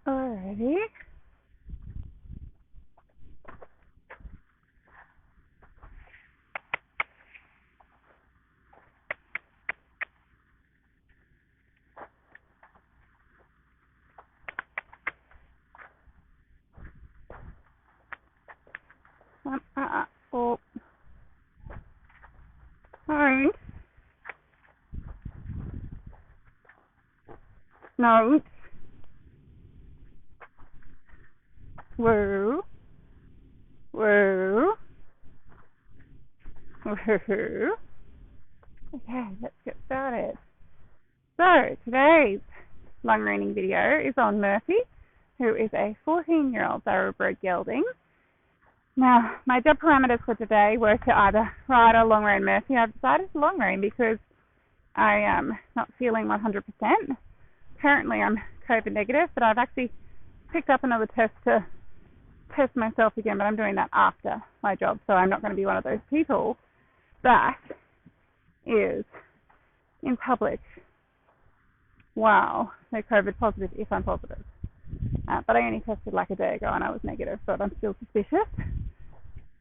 Alrighty. Oh. Alright. No. Whoa. Whoa. Whoa. Okay, let's get started. So, today's long-reining video is on Murphy, who is a 14-year-old thoroughbred gelding. Now, my job parameters for today were to either ride or long-rein Murphy. I've decided to long-rein because I am not feeling 100%. Currently, I'm COVID negative, but I've actually picked up another test to test myself again, but I'm doing that after my job, so I'm not going to be one of those people that is in public. Wow, they're COVID positive if I'm positive. But I only tested like a day ago and I was negative, but I'm still suspicious.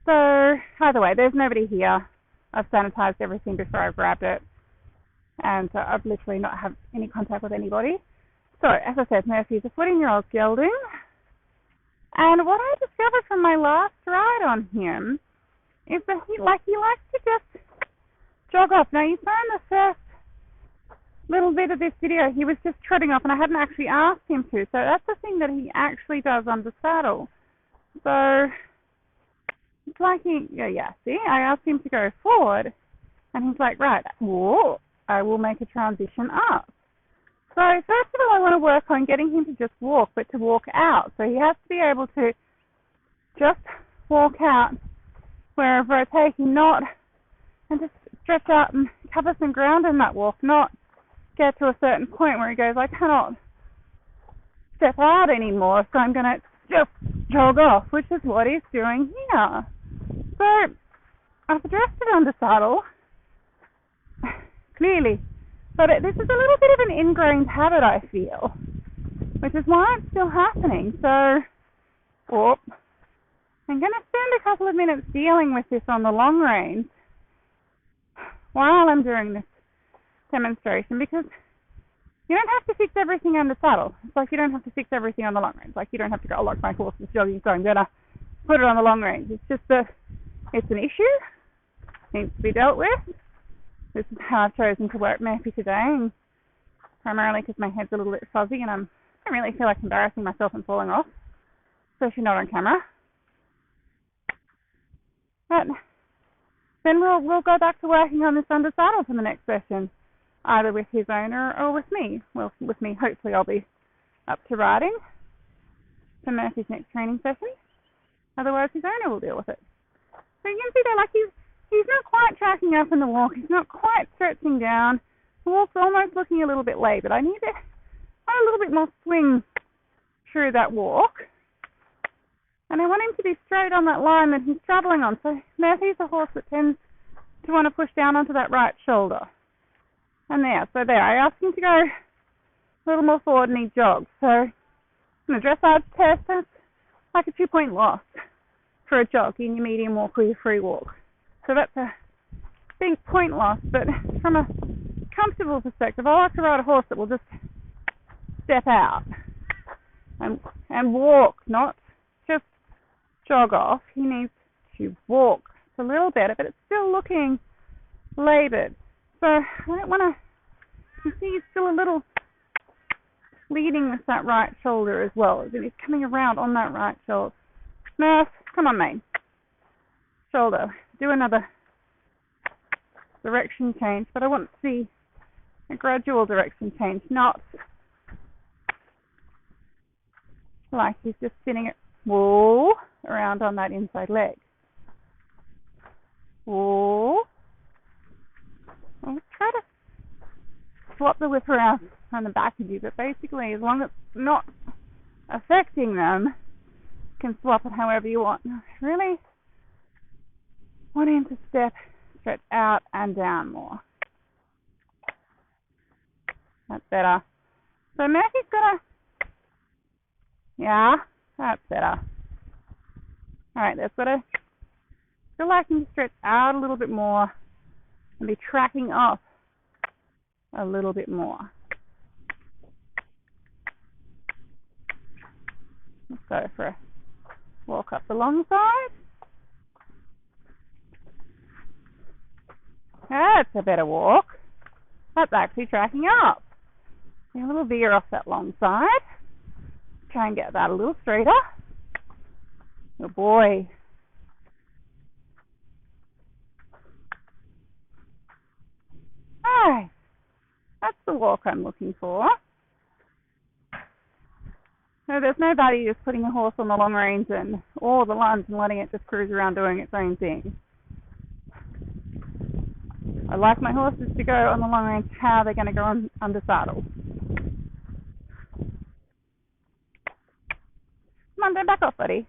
So, either way, there's nobody here. I've sanitized everything before I grabbed it, and I've literally not had any contact with anybody. So, as I said, Murphy's a 14-year-old gelding, and what I discovered from my last ride on him is that he likes to just jog off. Now, you saw in the first little bit of this video, he was just trotting off, and I hadn't actually asked him to. So that's the thing that he actually does under saddle. So it's like see, I asked him to go forward, and he's like, right, whoa, I will make a transition up. So first of all, I want to work on getting him to just walk, but to walk out. So he has to be able to just walk out wherever I take him, and just stretch out and cover some ground in that walk, not get to a certain point where he goes, I cannot step out anymore, so I'm going to just jog off, which is what he's doing here. So I've addressed it under saddle, clearly, but this is a little bit of an ingrained habit, I feel, which is why it's still happening. So I'm going to spend a couple of minutes dealing with this on the long reins while I'm doing this demonstration, because you don't have to fix everything under saddle. It's like you don't have to fix everything on the long reins. Like you don't have to go, oh look, my horse is jogging, so I'm gonna put it on the long reins. It's just it's an issue, needs to be dealt with. This is how I've chosen to work Murphy today, and primarily because my head's a little bit fuzzy and I don't really feel like embarrassing myself and falling off, especially not on camera. But then we'll go back to working on this under saddle for the next session, either with his owner or with me. Well, with me, hopefully I'll be up to riding for Murphy's next training session. Otherwise, his owner will deal with it. So you can see there, like he's not quite tracking up in the walk. He's not quite stretching down. The walk's almost looking a little bit labored. I need a little bit more swing through that walk. And I want him to be straight on that line that he's travelling on. So Murphy's a horse that tends to want to push down onto that right shoulder. And there, I asked him to go a little more forward and he jogs. So in a dressage test, that's like a 2-point loss for a jog in your medium walk or your free walk. So that's a big point loss, but from a comfortable perspective, I like to ride a horse that will just step out and walk, not just jog off. He needs to walk a little better, but it's still looking laboured. So I don't want to, you see he's still a little leading with that right shoulder as well, as he's coming around on that right shoulder. Murph, come on mate. Shoulder. Do another direction change, but I want to see a gradual direction change, not like he's just spinning it around on that inside leg. I'll try to swap the whip around on the back of you, but basically as long as it's not affecting them, you can swap it however you want. Really want him to stretch out and down more. That's better. So Murphy's got to Yeah, that's better. Alright, that's got to still liking to stretch out a little bit more and be tracking off a little bit more. Let's go for a walk up the long side. That's a better walk. That's actually tracking up. A little veer off that long side. Try and get that a little straighter. Good boy. Alright, that's the walk I'm looking for. No, there's no value just putting a horse on the long reins or the lunge and letting it just cruise around doing its own thing. I like my horses to go on the long reins how they're going to go on under saddle. Come on, don't back off, buddy.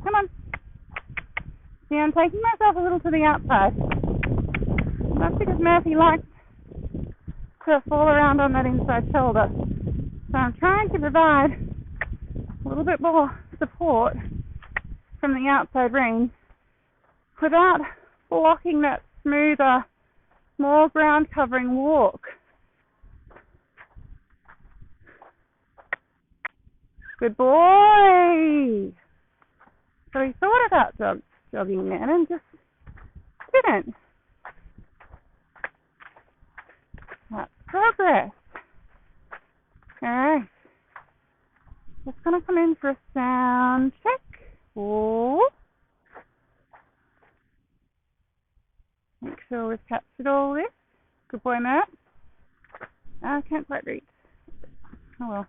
Come on. See, I'm taking myself a little to the outside. That's because Murphy likes to fall around on that inside shoulder. So I'm trying to provide a little bit more support from the outside rein without blocking that smoother, more ground covering walk. Good boy! So he thought about jogging then and just didn't. That's progress. Alright. Just going to come in for a sound check. Oh. Make sure we've captured all this. Good boy, Matt. I can't quite reach. Oh well.